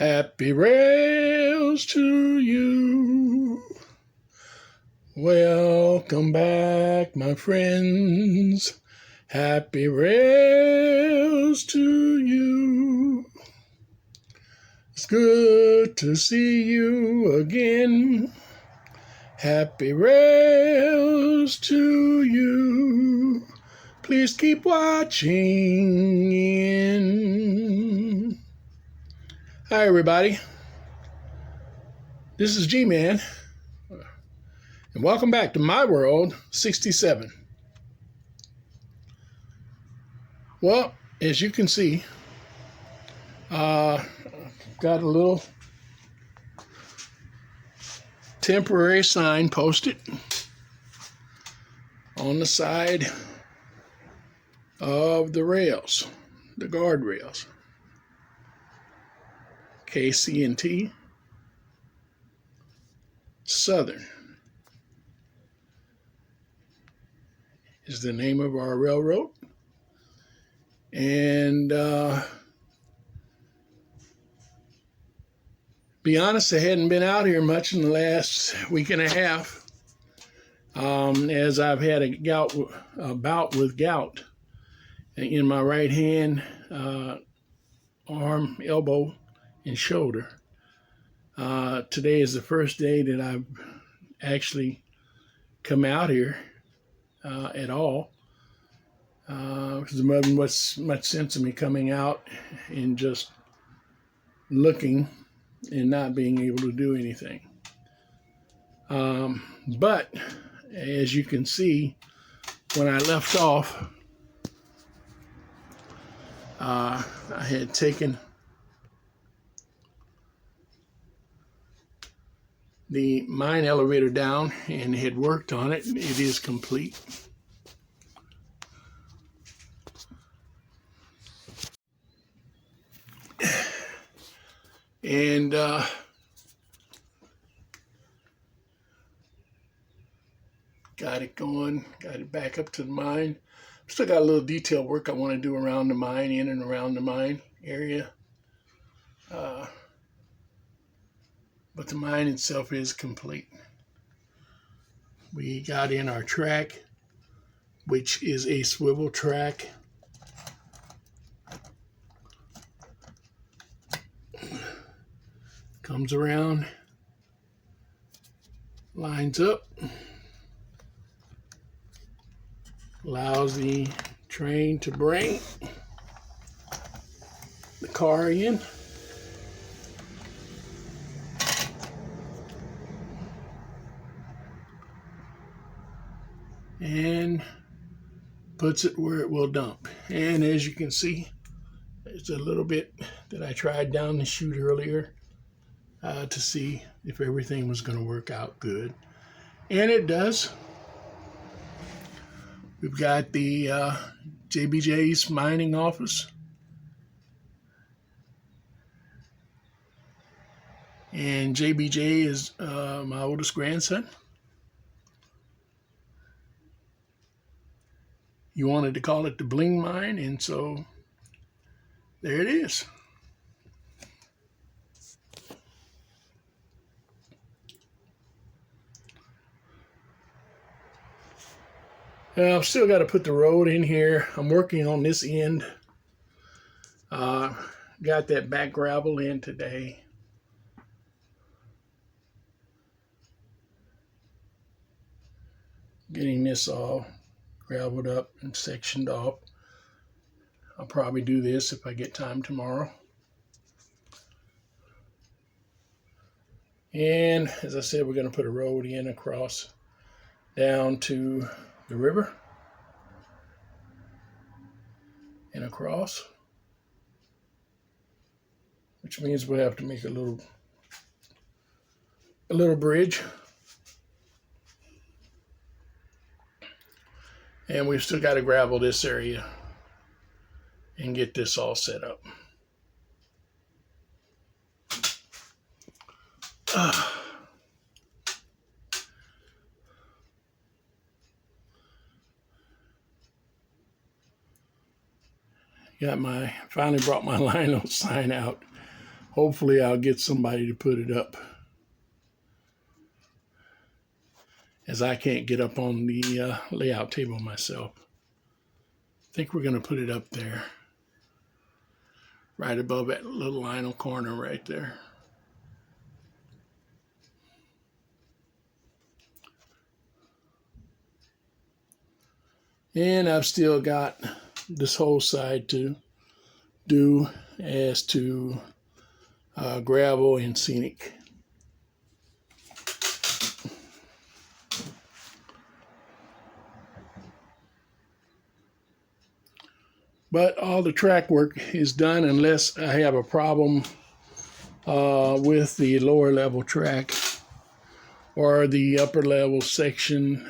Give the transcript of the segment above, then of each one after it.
Happy rails to you. Welcome back, my friends. Happy rails to you. It's good to see you again. Happy rails to you. Please keep watching in. Hi, everybody. This is GMan, and welcome back to my world 67. Well, as you can see, got a little temporary sign posted on the side of the rails, the guardrails. KC&T Southern is the name of our railroad. And be honest, I hadn't been out here much in the last week and a half, as I've had a bout with gout in my right hand, arm, elbow, and shoulder. Today is the first day that I've actually come out here at all. Because there wasn't much sense of me coming out and just looking and not being able to do anything. But as you can see, when I left off, I had taken the mine elevator down and had worked on it. It is complete. And got it going, got it back up to the mine. Still got a little detail work I want to do around the mine, in and around the mine area. But the mine itself is complete. We got in our track, which is a swivel track. Comes around, lines up, allows the train to bring the car in. And puts it where it will dump. And as you can see, there's a little bit that I tried down the chute earlier to see if everything was going to work out good. And it does. We've got the JBJ's mining office. And JBJ is my oldest grandson. You wanted to call it the Bling Mine, and so there it is. I've still got to put the road in here. I'm working on this end. Got that back gravel in today. Getting this all graveled up and sectioned off. I'll probably do this if I get time tomorrow. And as I said, we're going to put a road in across down to the river and across, which means we'll have to make a little bridge. And we've still got to gravel this area and get this all set up. Finally brought my LayOut sign out. Hopefully I'll get somebody to put it up, as I can't get up on the layout table myself. I think we're going to put it up there, right above that little vinyl corner right there. And I've still got this whole side to do as to gravel and scenic. But all the track work is done unless I have a problem with the lower level track or the upper level section,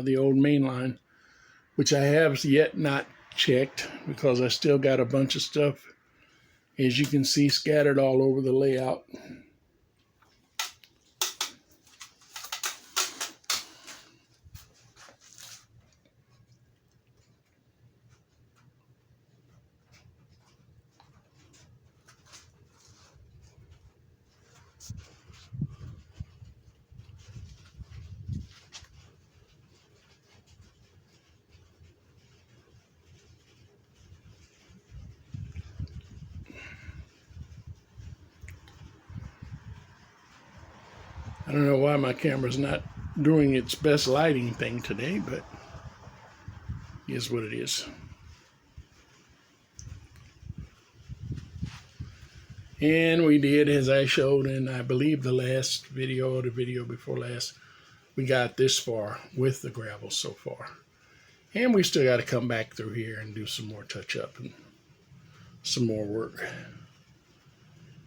the old main line, which I have yet not checked because I still got a bunch of stuff, as you can see, scattered all over the layout. I don't know why my camera's not doing its best lighting thing today, but it is what it is. And we did, as I showed in, I believe, the last video or the video before last, we got this far with the gravel so far. And we still got to come back through here and do some more touch-up and some more work.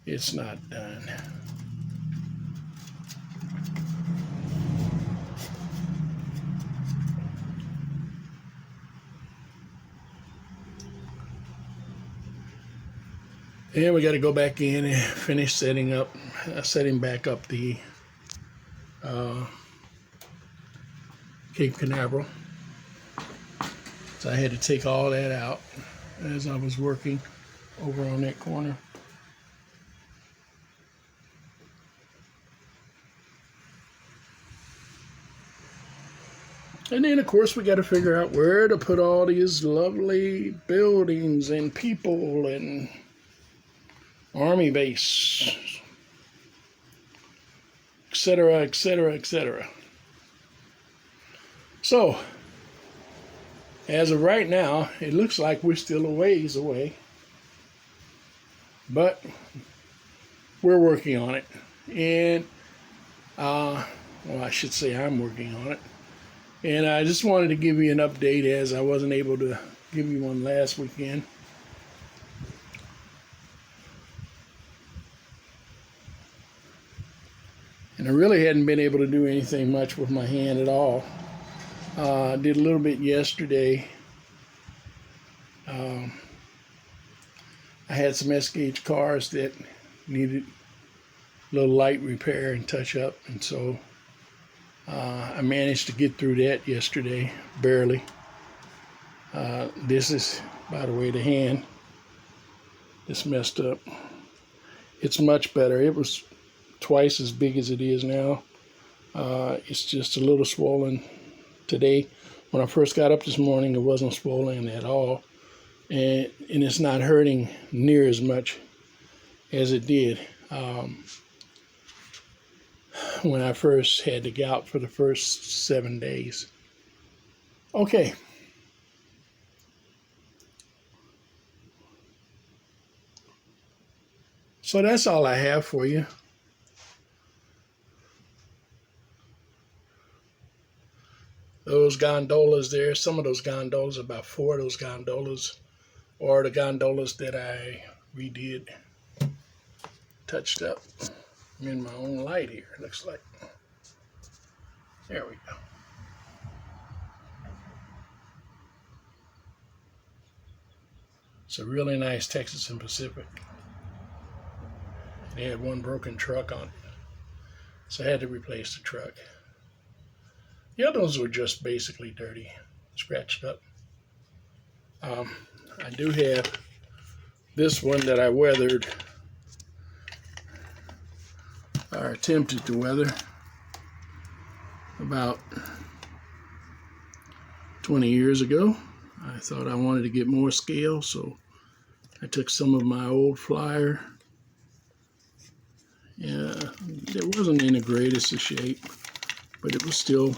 It's not done. And we got to go back in and finish setting back up the Cape Canaveral. So I had to take all that out as I was working over on that corner. And then, of course, we got to figure out where to put all these lovely buildings and people and Army base, etc., etc., etc. So, as of right now, it looks like we're still a ways away, but we're working on it. And, well, I should say I'm working on it. And I just wanted to give you an update, as I wasn't able to give you one last weekend. And I really hadn't been able to do anything much with my hand at all. I did a little bit yesterday. I had some S-gauge cars that needed a little light repair and touch up, and so I managed to get through that yesterday, barely. This is, by the way, the hand. It's messed up. It's much better. It was twice as big as it is now. It's just a little swollen today. When I first got up this morning, it wasn't swollen at all, and it's not hurting near as much as it did when I first had the gout for the first 7 days. Okay. So that's all I have for you. Those gondolas there, some of those gondolas, about 4 of those gondolas, are the gondolas that I redid, touched up. I'm in my own light here, it looks like. There we go. It's a really nice Texas and Pacific. They had one broken truck on it, so I had to replace the truck. The other ones were just basically dirty, scratched up. I do have this one that I weathered or attempted to weather about 20 years ago. I thought I wanted to get more scale, so I took some of my old flyer. Yeah, it wasn't in the greatest of shape, but it was still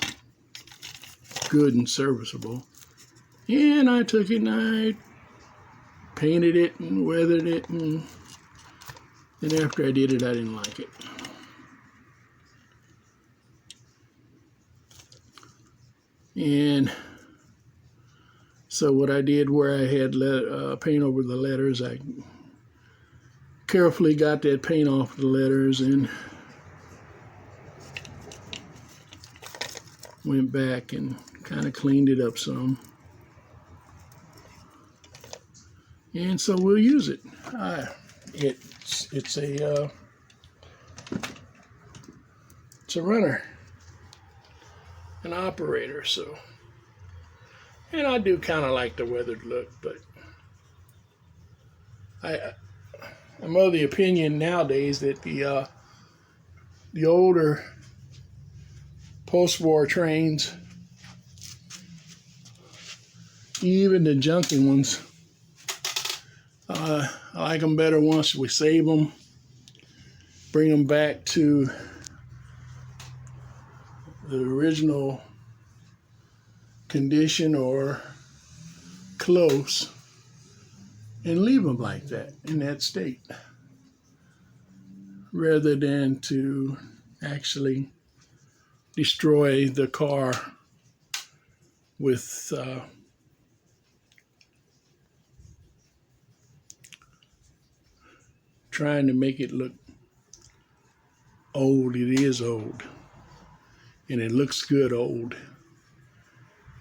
good and serviceable. And I took it and I painted it and weathered it, and then after I did it, I didn't like it. And so what I did, where I had paint over the letters, I carefully got that paint off the letters and went back and kind of cleaned it up some. And so we'll use it. It's a runner, an operator. So, and I do kind of like the weathered look, but I'm of the opinion nowadays that the older post-war trains, even the junky ones, I like them better once we save them, bring them back to the original condition or close, and leave them like that, in that state, rather than to actually destroy the car with trying to make it look old. It is old, and it looks good old.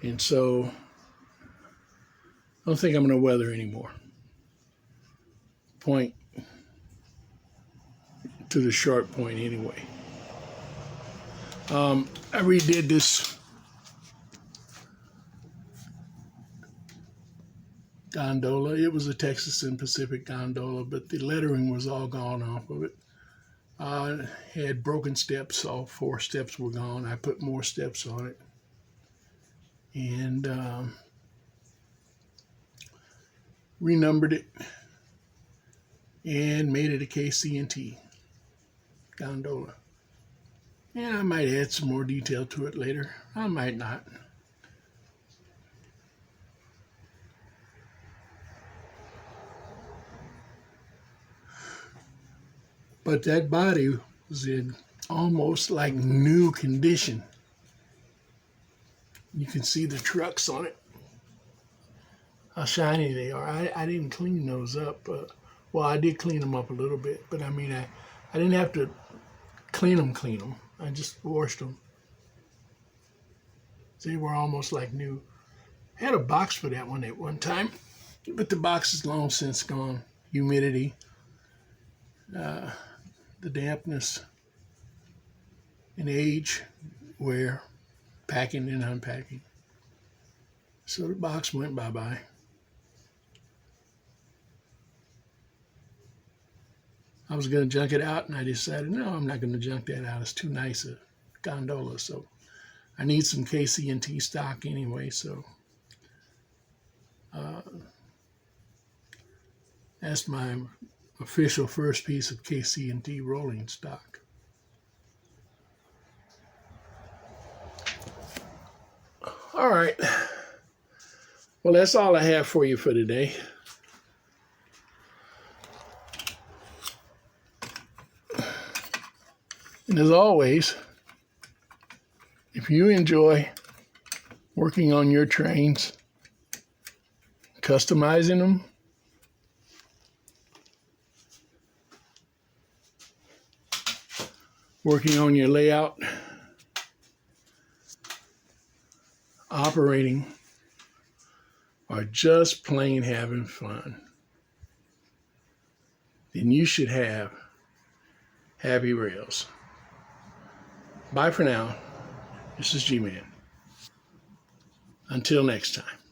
And so I don't think I'm going to weather anymore. Point to the sharp point anyway. I redid this gondola. It was a Texas and Pacific gondola, but the lettering was all gone off of it. Had broken steps. All 4 steps were gone. I put more steps on it, and renumbered it and made it a KC&T gondola. And I might add some more detail to it later. I might not. But that body was in almost like new condition. You can see the trucks on it, how shiny they are. I didn't clean those up. Well, I did clean them up a little bit, but I mean, I didn't have to clean them. I just washed them. They were almost like new. I had a box for that one at one time, but the box is long since gone. Humidity, the dampness, and age, wear, packing and unpacking. So the box went bye-bye. I was going to junk it out, and I decided, no, I'm not going to junk that out. It's too nice a gondola, so I need some KC&T stock anyway, so that's my official first piece of KC&T rolling stock. All right. Well, that's all I have for you for today. And as always, if you enjoy working on your trains, customizing them, working on your layout, operating, or just plain having fun, then you should have happy rails. Bye for now. This is GMan. Until next time.